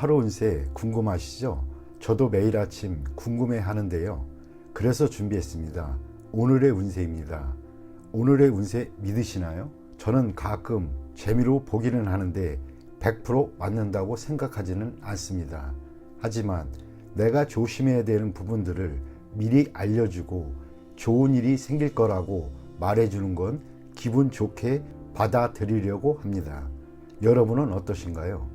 하루 운세 궁금하시죠? 저도 매일 아침 궁금해 하는데요. 그래서 준비했습니다. 오늘의 운세입니다. 오늘의 운세 믿으시나요? 저는 가끔 재미로 보기는 하는데 100% 맞는다고 생각하지는 않습니다. 하지만 내가 조심해야 되는 부분들을 미리 알려주고 좋은 일이 생길 거라고 말해주는 건 기분 좋게 받아들이려고 합니다. 여러분은 어떠신가요?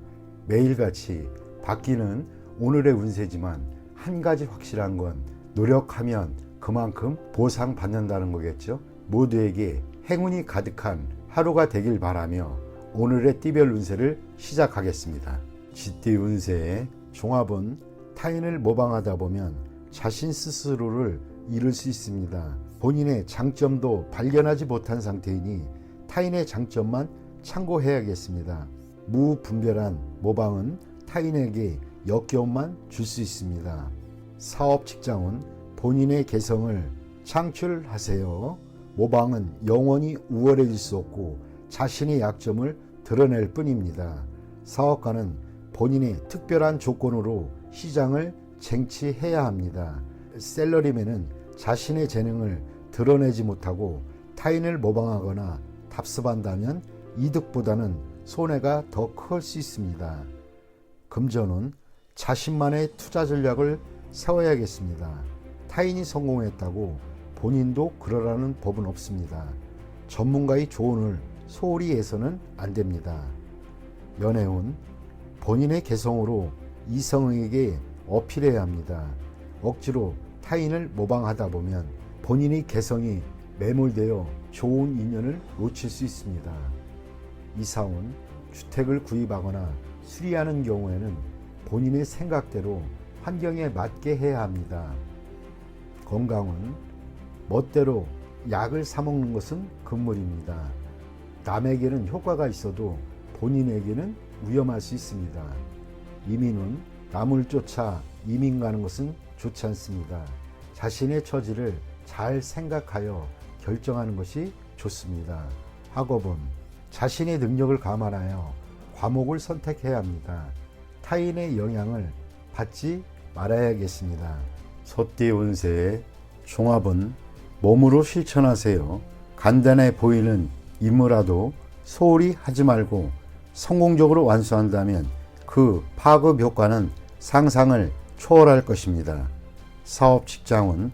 매일같이 바뀌는 오늘의 운세지만 한 가지 확실한 건 노력하면 그만큼 보상받는다는 거겠죠. 모두에게 행운이 가득한 하루가 되길 바라며 오늘의 띠별 운세를 시작하겠습니다. 쥐띠 운세의 종합은 타인을 모방하다 보면 자신 스스로를 잃을 수 있습니다. 본인의 장점도 발견하지 못한 상태이니 타인의 장점만 참고해야겠습니다. 무분별한 모방은 타인에게 역겨움만 줄 수 있습니다. 사업 직장은 본인의 개성을 창출하세요. 모방은 영원히 우월해질 수 없고 자신의 약점을 드러낼 뿐입니다. 사업가는 본인의 특별한 조건으로 시장을 쟁취해야 합니다. 셀러리맨은 자신의 재능을 드러내지 못하고 타인을 모방하거나 답습한다면 이득보다는 손해가 더 클 수 있습니다. 금전은 자신만의 투자 전략을 세워야겠습니다. 타인이 성공했다고 본인도 그러라는 법은 없습니다. 전문가의 조언을 소홀히 해서는 안 됩니다. 연애운 본인의 개성으로 이성에게 어필해야 합니다. 억지로 타인을 모방하다 보면 본인의 개성이 매몰되어 좋은 인연을 놓칠 수 있습니다. 이사운 주택을 구입하거나 수리하는 경우에는 본인의 생각대로 환경에 맞게 해야 합니다. 건강은 멋대로 약을 사 먹는 것은 금물입니다. 남에게는 효과가 있어도 본인에게는 위험할 수 있습니다. 이민은 남을 쫓아 이민 가는 것은 좋지 않습니다. 자신의 처지를 잘 생각하여 결정하는 것이 좋습니다. 학업은 자신의 능력을 감안하여 과목을 선택해야 합니다. 타인의 영향을 받지 말아야겠습니다. 소띠 운세의 종합은 몸으로 실천하세요. 간단해 보이는 임무라도 소홀히 하지 말고 성공적으로 완수한다면 그 파급 효과는 상상을 초월할 것입니다. 사업 직장은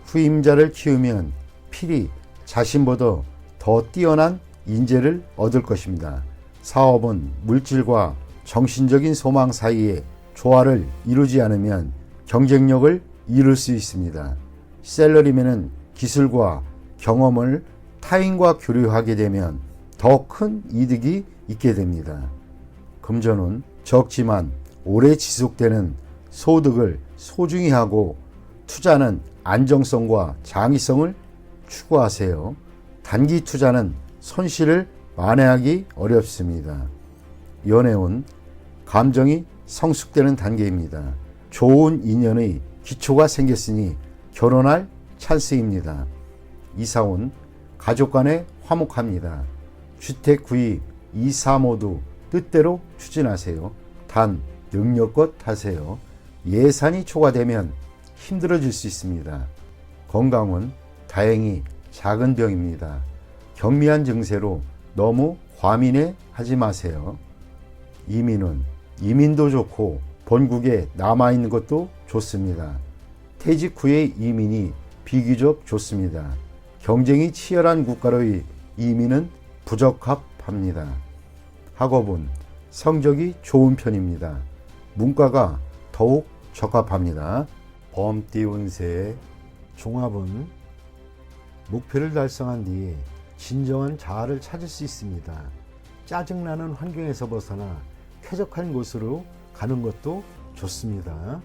후임자를 키우면 필히 자신보다 더 뛰어난 인재를 얻을 것입니다. 사업은 물질과 정신적인 소망 사이에 조화를 이루지 않으면 경쟁력을 잃을 수 있습니다. 셀러리맨은 기술과 경험을 타인과 교류하게 되면 더 큰 이득이 있게 됩니다. 금전은 적지만 오래 지속되는 소득을 소중히 하고 투자는 안정성과 장기성을 추구하세요. 단기 투자는 손실을 만회하기 어렵습니다. 연애운 감정이 성숙되는 단계입니다. 좋은 인연의 기초가 생겼으니 결혼할 찬스입니다. 이사운 가족 간에 화목합니다. 주택 구입, 이사 모두 뜻대로 추진하세요. 단 능력껏 하세요. 예산이 초과되면 힘들어질 수 있습니다. 건강은 다행히 작은 병입니다. 경미한 증세로 너무 과민해 하지 마세요. 이민은 이민도 좋고 본국에 남아있는 것도 좋습니다. 퇴직 후의 이민이 비교적 좋습니다. 경쟁이 치열한 국가로의 이민은 부적합합니다. 학업은 성적이 좋은 편입니다. 문과가 더욱 적합합니다. 범띠 운세의 종합은 목표를 달성한 뒤에 진정한 자아를 찾을 수 있습니다. 짜증나는 환경에서 벗어나 쾌적한 곳으로 가는 것도 좋습니다.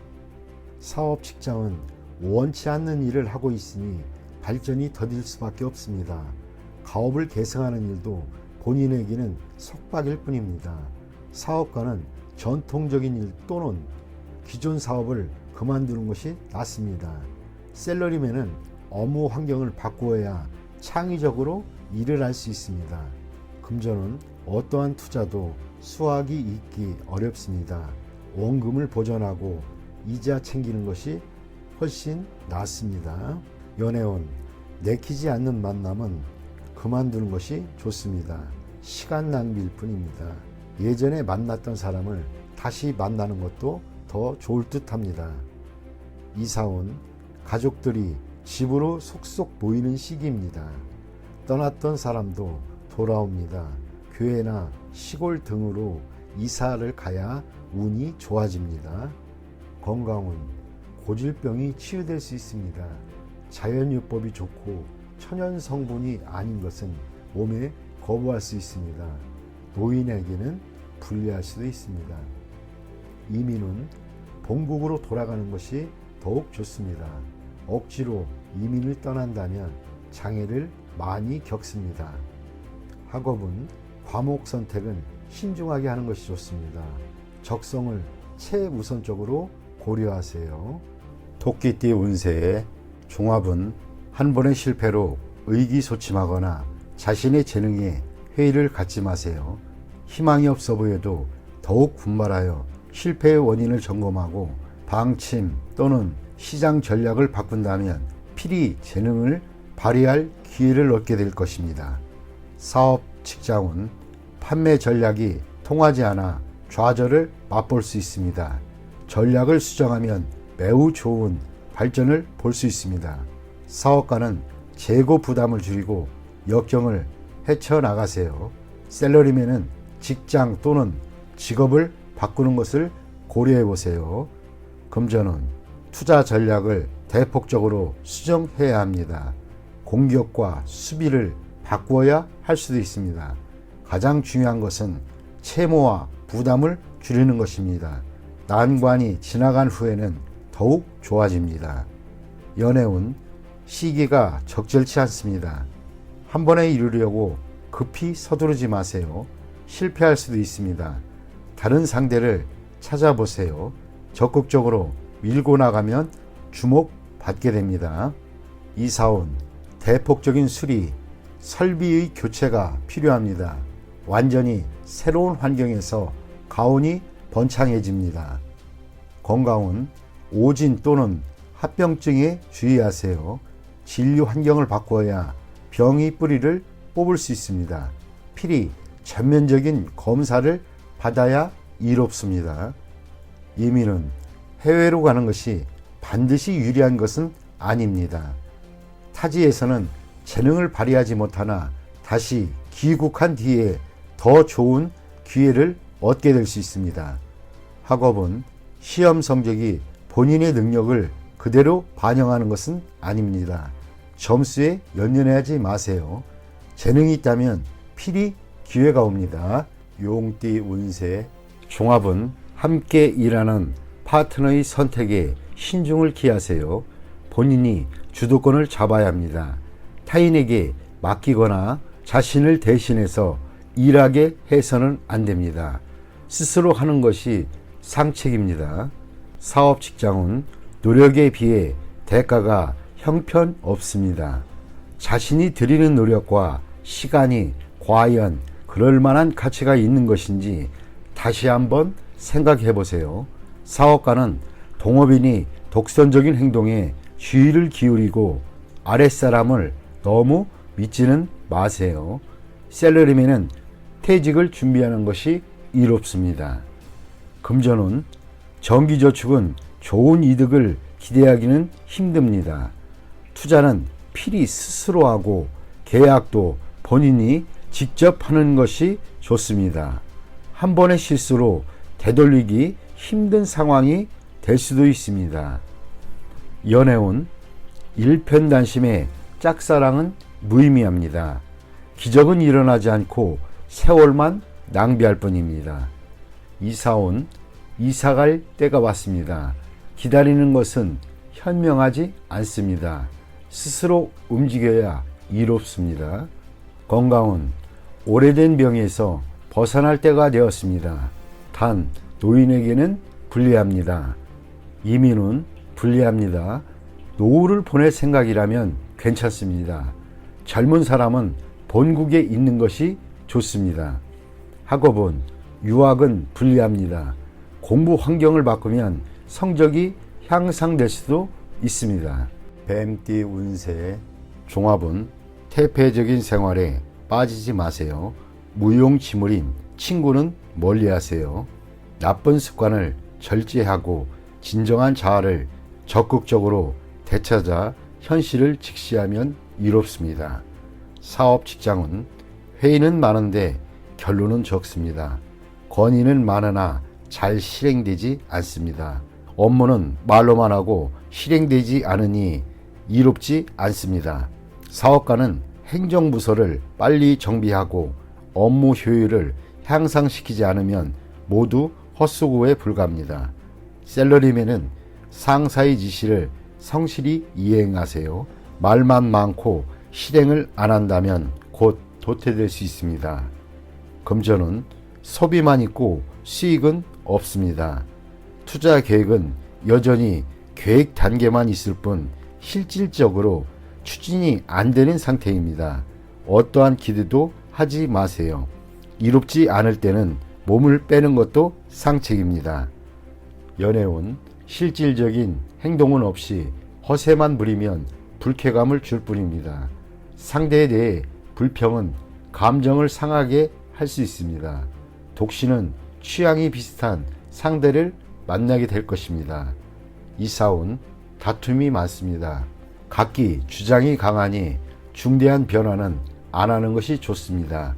사업 직장은 원치 않는 일을 하고 있으니 발전이 더딜 수밖에 없습니다. 가업을 계승하는 일도 본인에게는 속박일 뿐입니다. 사업가는 전통적인 일 또는 기존 사업을 그만두는 것이 낫습니다. 셀러리맨은 업무 환경을 바꾸어야 창의적으로 일을 할 수 있습니다. 금전은 어떠한 투자도 수확이 있기 어렵습니다. 원금을 보전하고 이자 챙기는 것이 훨씬 낫습니다. 연애운, 내키지 않는 만남은 그만두는 것이 좋습니다. 시간 낭비일 뿐입니다. 예전에 만났던 사람을 다시 만나는 것도 더 좋을 듯 합니다. 이사온 가족들이 집으로 속속 모이는 시기입니다. 떠났던 사람도 돌아옵니다. 교회나 시골 등으로 이사를 가야 운이 좋아집니다. 건강운, 고질병이 치유될 수 있습니다. 자연요법이 좋고 천연 성분이 아닌 것은 몸에 거부할 수 있습니다. 노인에게는 불리할 수도 있습니다. 이민은 본국으로 돌아가는 것이 더욱 좋습니다. 억지로 이민을 떠난다면 장애를 많이 겪습니다. 학업은 과목 선택은 신중하게 하는 것이 좋습니다. 적성을 최우선적으로 고려하세요. 토끼띠 운세의 종합은 한 번의 실패로 의기소침하거나 자신의 재능에 회의를 갖지 마세요. 희망이 없어 보여도 더욱 분발하여 실패의 원인을 점검하고 방침 또는 시장 전략을 바꾼다면 필히 재능을 발휘할 기회를 얻게 될 것입니다. 사업, 직장운, 판매 전략이 통하지 않아 좌절을 맛볼 수 있습니다. 전략을 수정하면 매우 좋은 발전을 볼 수 있습니다. 사업가는 재고 부담을 줄이고 역경을 헤쳐나가세요. 셀러리맨은 직장 또는 직업을 바꾸는 것을 고려해 보세요. 금전은 투자 전략을 대폭적으로 수정해야 합니다. 공격과 수비를 바꾸어야 할 수도 있습니다. 가장 중요한 것은 채무와 부담을 줄이는 것입니다. 난관이 지나간 후에는 더욱 좋아집니다. 연애운, 시기가 적절치 않습니다. 한 번에 이루려고 급히 서두르지 마세요. 실패할 수도 있습니다. 다른 상대를 찾아보세요. 적극적으로 밀고 나가면 주목받게 됩니다. 이사운, 대폭적인 수리, 설비의 교체가 필요합니다. 완전히 새로운 환경에서 가온이 번창해집니다. 건강운, 오진 또는 합병증에 주의하세요. 진료 환경을 바꾸어야 병의 뿌리를 뽑을 수 있습니다. 필히 전면적인 검사를 받아야 이롭습니다. 예민은 해외로 가는 것이 반드시 유리한 것은 아닙니다. 타지에서는 재능을 발휘하지 못하나 다시 귀국한 뒤에 더 좋은 기회를 얻게 될 수 있습니다. 학업은 시험 성적이 본인의 능력을 그대로 반영하는 것은 아닙니다. 점수에 연연하지 마세요. 재능이 있다면 필히 기회가 옵니다. 용띠 운세 종합은 함께 일하는 파트너의 선택에 신중을 기하세요. 본인이 주도권을 잡아야 합니다. 타인에게 맡기거나 자신을 대신해서 일하게 해서는 안 됩니다. 스스로 하는 것이 상책입니다. 사업 직장은 노력에 비해 대가가 형편없습니다. 자신이 들이는 노력과 시간이 과연 그럴 만한 가치가 있는 것인지 다시 한번 생각해 보세요. 사업가는 동업인이 독선적인 행동에 주의를 기울이고 아랫사람을 너무 믿지는 마세요. 셀러리맨은 퇴직을 준비하는 것이 이롭습니다. 금전운, 정기저축은 좋은 이득을 기대하기는 힘듭니다. 투자는 필히 스스로 하고 계약도 본인이 직접 하는 것이 좋습니다. 한 번의 실수로 되돌리기 힘든 상황이 될 수도 있습니다. 연애운, 일편단심의 짝사랑은 무의미합니다. 기적은 일어나지 않고 세월만 낭비할 뿐입니다. 이사온, 이사갈 때가 왔습니다. 기다리는 것은 현명하지 않습니다. 스스로 움직여야 이롭습니다. 건강은 오래된 병에서 벗어날 때가 되었습니다. 단 노인에게는 불리합니다. 이민은 불리합니다. 노후를 보낼 생각이라면 괜찮습니다. 젊은 사람은 본국에 있는 것이 좋습니다. 학업은 유학은 불리합니다. 공부 환경을 바꾸면 성적이 향상될 수도 있습니다. 뱀띠 운세 종합은 태폐적인 생활에 빠지지 마세요. 무용지물인 친구는 멀리하세요. 나쁜 습관을 절제하고 진정한 자아를 적극적으로 되찾아 현실을 직시하면 이롭습니다. 사업 직장은 회의는 많은데 결론은 적습니다. 건의는 많으나 잘 실행되지 않습니다. 업무는 말로만 하고 실행되지 않으니 이롭지 않습니다. 사업가는 행정부서를 빨리 정비하고 업무 효율을 향상시키지 않으면 모두 헛수고에 불과합니다. 셀러리맨은 상사의 지시를 성실히 이행하세요. 말만 많고 실행을 안 한다면 곧 도태될 수 있습니다. 금전은 소비만 있고 수익은 없습니다. 투자 계획은 여전히 계획 단계만 있을 뿐 실질적으로 추진이 안 되는 상태입니다. 어떠한 기대도 하지 마세요. 이롭지 않을 때는 몸을 빼는 것도 상책입니다. 연애운 실질적인 행동은 없이 허세만 부리면 불쾌감을 줄 뿐입니다. 상대에 대해 불평은 감정을 상하게 할 수 있습니다. 독신은 취향이 비슷한 상대를 만나게 될 것입니다. 이사운 다툼이 많습니다. 각기 주장이 강하니 중대한 변화는 안 하는 것이 좋습니다.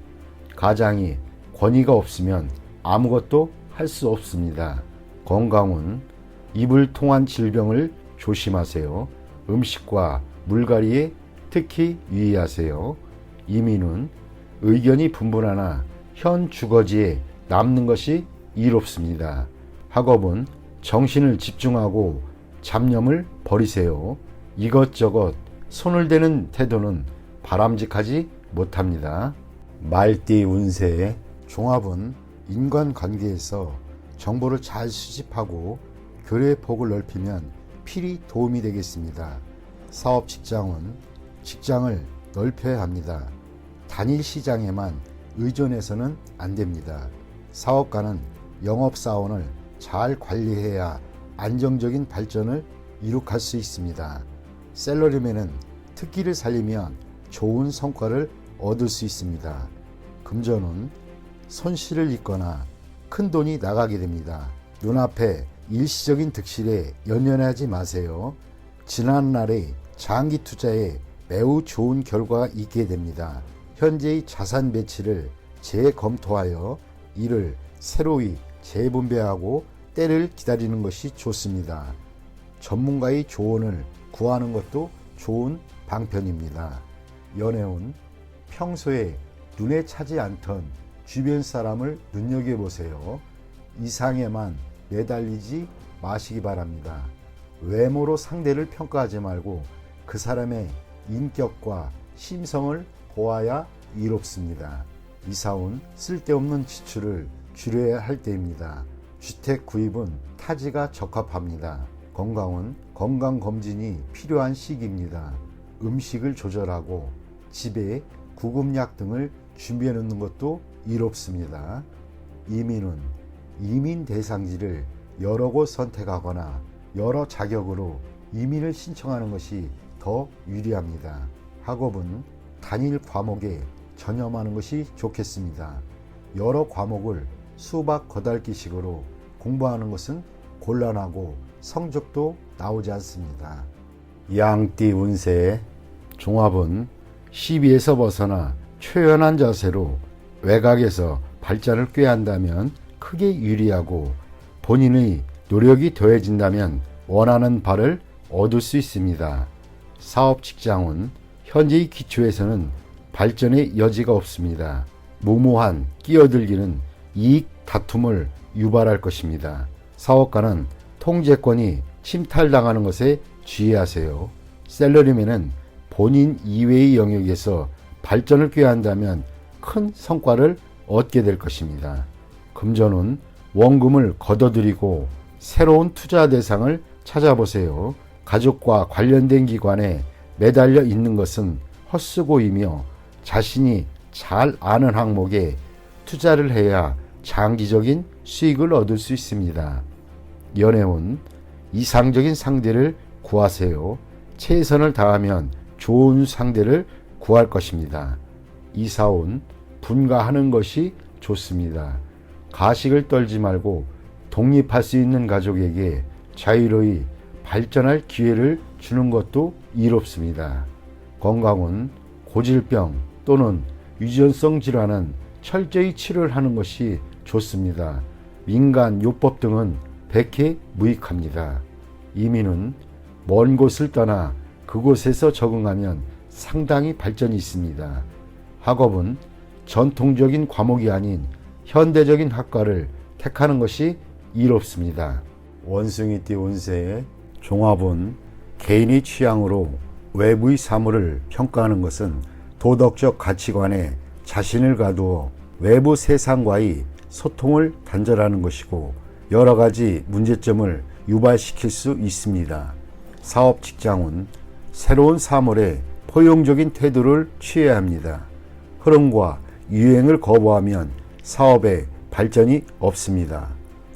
가장이 권위가 없으면 아무것도 할 수 없습니다. 건강은 입을 통한 질병을 조심하세요. 음식과 물갈이에 특히 유의하세요. 이민은 의견이 분분하나 현 주거지에 남는 것이 이롭습니다. 학업은 정신을 집중하고 잡념을 버리세요. 이것저것 손을 대는 태도는 바람직하지 못합니다. 말띠 운세 종합은 인간관계에서 정보를 잘 수집하고 교류의 폭을 넓히면 필히 도움이 되겠습니다. 사업 직장은 직장을 넓혀야 합니다. 단일 시장에만 의존해서는 안 됩니다. 사업가는 영업사원을 잘 관리해야 안정적인 발전을 이룩할 수 있습니다. 셀러리맨은 특기를 살리면 좋은 성과를 얻을 수 있습니다. 금전은 손실을 입거나 큰 돈이 나가게 됩니다. 눈앞에 일시적인 득실에 연연하지 마세요. 지난날의 장기 투자에 매우 좋은 결과가 있게 됩니다. 현재의 자산 배치를 재검토하여 이를 새로이 재분배하고 때를 기다리는 것이 좋습니다. 전문가의 조언을 구하는 것도 좋은 방편입니다. 연애운 평소에 눈에 차지 않던 주변 사람을 눈여겨보세요. 이상에만 매달리지 마시기 바랍니다. 외모로 상대를 평가하지 말고 그 사람의 인격과 심성을 보아야 이롭습니다. 이사운 쓸데없는 지출을 줄여야 할 때입니다. 주택 구입은 타지가 적합합니다. 건강은 건강검진이 필요한 시기입니다. 음식을 조절하고 집에 구급약 등을 준비해 놓는 것도 이롭습니다. 이민은 이민 대상지를 여러 곳 선택하거나 여러 자격으로 이민을 신청하는 것이 더 유리합니다. 학업은 단일 과목에 전념하는 것이 좋겠습니다. 여러 과목을 수박 거달기식으로 공부하는 것은 곤란하고 성적도 나오지 않습니다. 양띠 운세 종합은 시비에서 벗어나 초연한 자세로 외곽에서 발전을 꾀한다면 크게 유리하고 본인의 노력이 더해진다면 원하는 바를 얻을 수 있습니다. 사업 직장은 현재의 기초에서는 발전의 여지가 없습니다. 무모한 끼어들기는 이익 다툼을 유발할 것입니다. 사업가는 통제권이 침탈당하는 것에 주의하세요. 셀러리맨은 본인 이외의 영역에서 발전을 꾀한다면 큰 성과를 얻게 될 것입니다. 금전은 원금을 걷어들이고 새로운 투자 대상을 찾아보세요. 가족과 관련된 기관에 매달려 있는 것은 헛수고이며 자신이 잘 아는 항목에 투자를 해야 장기적인 수익을 얻을 수 있습니다. 연애운 이상적인 상대를 구하세요. 최선을 다하면 좋은 상대를 구할 것입니다. 이사운 분가하는 것이 좋습니다. 가식을 떨지 말고 독립할 수 있는 가족에게 자유로이 발전할 기회를 주는 것도 이롭습니다. 건강은 고질병 또는 유전성 질환은 철저히 치료를 하는 것이 좋습니다. 민간 요법 등은 백해 무익합니다. 이민은 먼 곳을 떠나 그곳에서 적응하면 상당히 발전이 있습니다. 학업은 전통적인 과목이 아닌 현대적인 학과를 택하는 것이 이롭습니다. 원숭이띠 운세의 종합은 개인의 취향으로 외부의 사물을 평가하는 것은 도덕적 가치관에 자신을 가두어 외부 세상과의 소통을 단절하는 것이고 여러 가지 문제점을 유발시킬 수 있습니다. 사업 직장은 새로운 사물에 포용적인 태도를 취해야 합니다. 흐름과 유행을 거부하면 사업에 발전이 없습니다.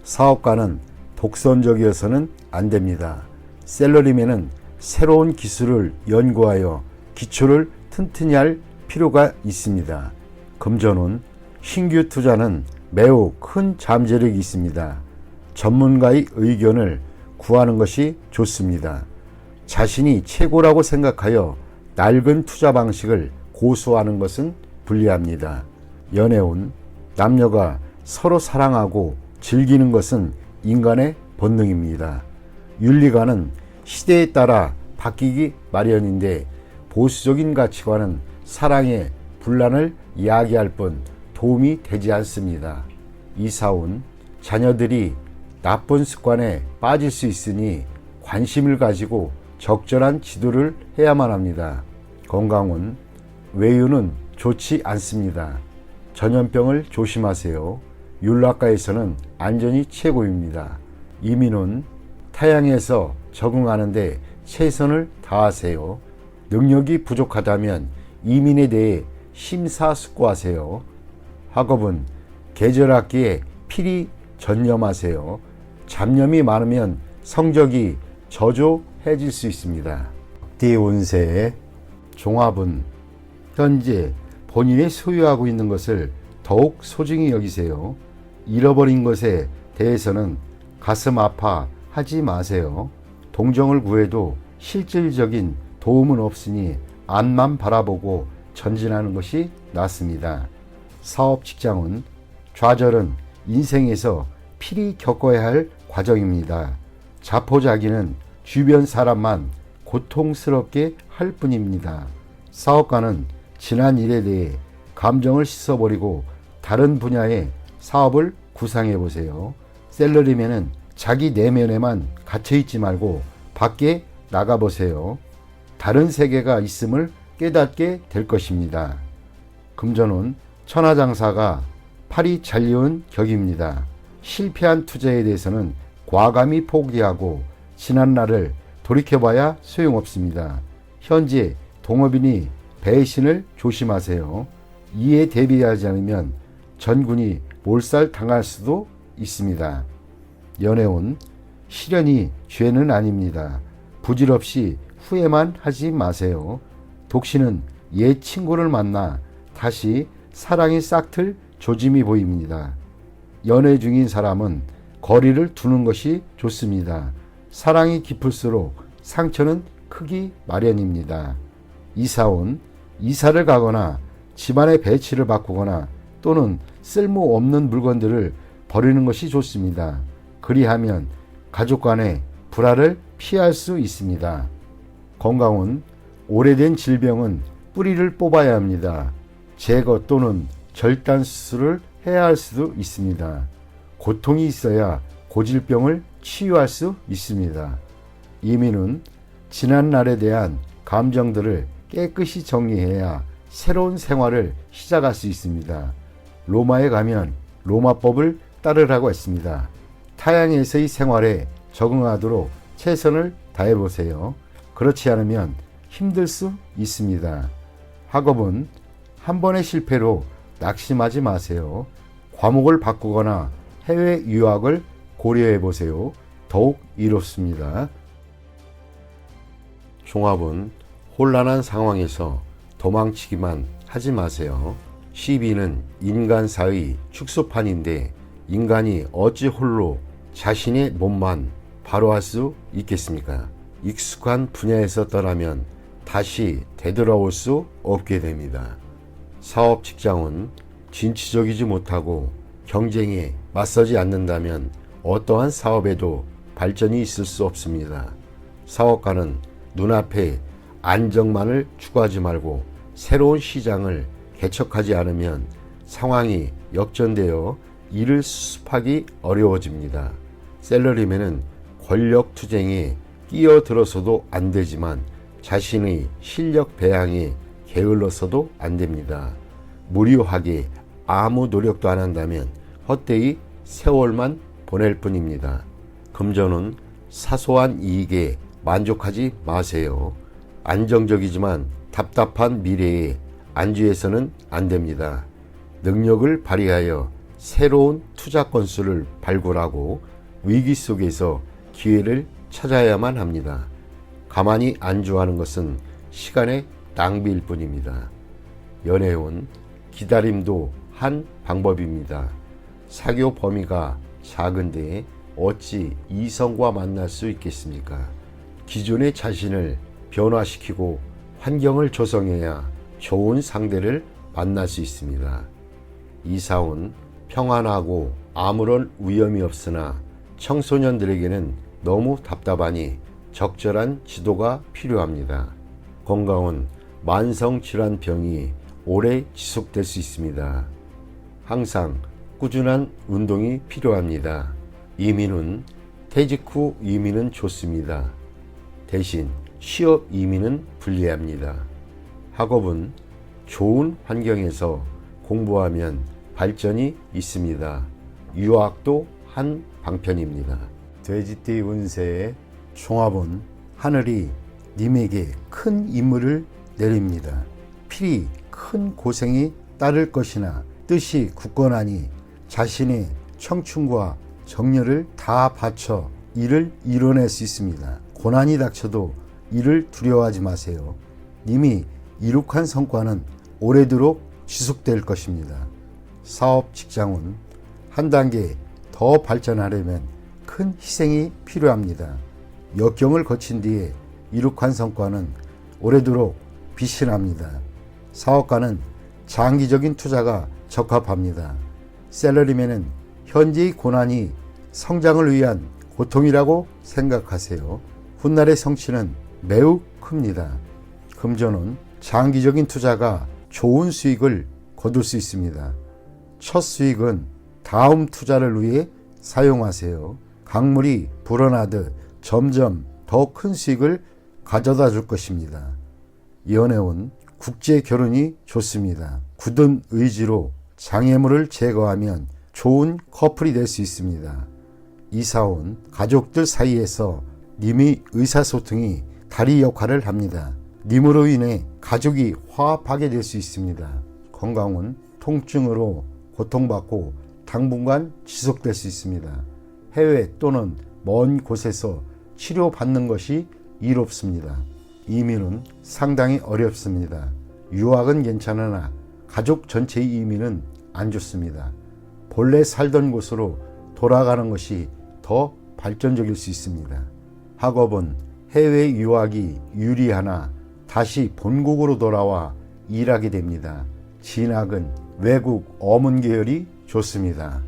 사업가는 독선적이어서는 안 됩니다. 셀러리맨은 새로운 기술을 연구하여 기초를 튼튼히 할 필요가 있습니다. 금전운 신규 투자는 매우 큰 잠재력이 있습니다. 전문가의 의견을 구하는 것이 좋습니다. 자신이 최고라고 생각하여 낡은 투자 방식을 고수하는 것은 불리합니다. 연애운 남녀가 서로 사랑하고 즐기는 것은 인간의 본능입니다. 윤리관은 시대에 따라 바뀌기 마련인데 보수적인 가치관은 사랑의 분란을 이야기할 뿐 도움이 되지 않습니다. 이사운 자녀들이 나쁜 습관에 빠질 수 있으니 관심을 가지고 적절한 지도를 해야만 합니다. 건강운 외유는 좋지 않습니다. 전염병을 조심하세요. 율락가에서는 안전이 최고입니다. 이민은 타향에서 적응하는데 최선을 다하세요. 능력이 부족하다면 이민에 대해 심사숙고하세요. 학업은 계절학기에 필히 전념하세요. 잡념이 많으면 성적이 저조해질 수 있습니다. 띠 운세의 종합은 현재 본인이 소유하고 있는 것을 더욱 소중히 여기세요. 잃어버린 것에 대해서는 가슴 아파하지 마세요. 동정을 구해도 실질적인 도움은 없으니 앞만 바라보고 전진하는 것이 낫습니다. 사업 직장은 좌절은 인생에서 필히 겪어야 할 과정입니다. 자포자기는 주변 사람만 고통스럽게 할 뿐입니다. 사업가는 지난 일에 대해 감정을 씻어버리고 다른 분야의 사업을 구상해 보세요. 셀러리맨은 자기 내면에만 갇혀있지 말고 밖에 나가보세요. 다른 세계가 있음을 깨닫게 될 것입니다. 금전운 천하장사가 팔이 잘리운 격입니다. 실패한 투자에 대해서는 과감히 포기하고 지난 날을 돌이켜봐야 소용없습니다. 현재 동업인이 배신을 조심하세요. 이에 대비하지 않으면 전군이 몰살당할 수도 있습니다. 연애운 시련이 죄는 아닙니다. 부질없이 후회만 하지 마세요. 독신은 옛 친구를 만나 다시 사랑이 싹틀 조짐이 보입니다. 연애 중인 사람은 거리를 두는 것이 좋습니다. 사랑이 깊을수록 상처는 크기 마련입니다. 이사온 이사를 가거나 집안의 배치를 바꾸거나 또는 쓸모없는 물건들을 버리는 것이 좋습니다. 그리하면 가족 간의 불화를 피할 수 있습니다. 건강은 오래된 질병은 뿌리를 뽑아야 합니다. 제거 또는 절단 수술을 해야 할 수도 있습니다. 고통이 있어야 고질병을 치유할 수 있습니다. 이민은 지난 날에 대한 감정들을 깨끗이 정리해야 새로운 생활을 시작할 수 있습니다. 로마에 가면 로마법을 따르라고 했습니다. 타향에서의 생활에 적응하도록 최선을 다해보세요. 그렇지 않으면 힘들 수 있습니다. 학업은 한 번의 실패로 낙심하지 마세요. 과목을 바꾸거나 해외 유학을 고려해 보세요. 더욱 이롭습니다. 종합은 혼란한 상황에서 도망치기만 하지 마세요. 시비는 인간사의 축소판인데 인간이 어찌 홀로 자신의 몸만 바로할 수 있겠습니까? 익숙한 분야에서 떠나면 다시 되돌아올 수 없게 됩니다. 사업 직장은 진취적이지 못하고 경쟁에 맞서지 않는다면 어떠한 사업에도 발전이 있을 수 없습니다. 사업가는 눈앞에 안정만을 추구하지 말고 새로운 시장을 개척하지 않으면 상황이 역전되어 이를 수습하기 어려워집니다. 셀러리맨은 권력 투쟁에 끼어들어서도 안 되지만 자신의 실력 배양에 게을러서도 안 됩니다. 무료하게 아무 노력도 안 한다면 헛되이 세월만 보낼 뿐입니다. 금전은 사소한 이익에 만족하지 마세요. 안정적이지만 답답한 미래에 안주해서는 안 됩니다. 능력을 발휘하여 새로운 투자 건수를 발굴하고 위기 속에서 기회를 찾아야만 합니다. 가만히 안주하는 것은 시간의 낭비일 뿐입니다. 연애운 기다림도 한 방법입니다. 사교 범위가 작은데 어찌 이성과 만날 수 있겠습니까? 기존의 자신을 변화시키고 환경을 조성해야 좋은 상대를 만날 수 있습니다. 이사온 평안하고 아무런 위험이 없으나 청소년들에게는 너무 답답하니 적절한 지도가 필요합니다. 건강은 만성질환병이 오래 지속될 수 있습니다. 항상 꾸준한 운동이 필요합니다. 이민은 퇴직 후 이민은 좋습니다. 대신 취업 이민은 불리합니다. 학업은 좋은 환경에서 공부하면 발전이 있습니다. 유학도 한 방편입니다. 돼지띠 운세의 종합은 하늘이 님에게 큰 임무를 내립니다. 필히 큰 고생이 따를 것이나 뜻이 굳건하니 자신의 청춘과 정열을 다 바쳐 이를 이뤄낼 수 있습니다. 고난이 닥쳐도 이를 두려워하지 마세요. 님이 이룩한 성과는 오래도록 지속될 것입니다. 사업 직장은 한 단계 더 발전하려면 큰 희생이 필요합니다. 역경을 거친 뒤에 이룩한 성과는 오래도록 빛이 납니다. 사업가는 장기적인 투자가 적합합니다. 셀러리맨은 현재의 고난이 성장을 위한 고통이라고 생각하세요. 훗날의 성취는 매우 큽니다. 금전은 장기적인 투자가 좋은 수익을 거둘 수 있습니다. 첫 수익은 다음 투자를 위해 사용하세요. 강물이 불어나듯 점점 더 큰 수익을 가져다 줄 것입니다. 연애운 국제 결혼이 좋습니다. 굳은 의지로 장애물을 제거하면 좋은 커플이 될 수 있습니다. 이사온 가족들 사이에서 님의 의사소통이 다리 역할을 합니다. 님으로 인해 가족이 화합하게 될 수 있습니다. 건강은 통증으로 고통받고 당분간 지속될 수 있습니다. 해외 또는 먼 곳에서 치료받는 것이 이롭습니다. 이민은 상당히 어렵습니다. 유학은 괜찮으나 가족 전체의 이민은 안 좋습니다. 본래 살던 곳으로 돌아가는 것이 더 발전적일 수 있습니다. 학업은 해외 유학이 유리하나 다시 본국으로 돌아와 일하게 됩니다. 진학은 외국 어문 계열이 좋습니다.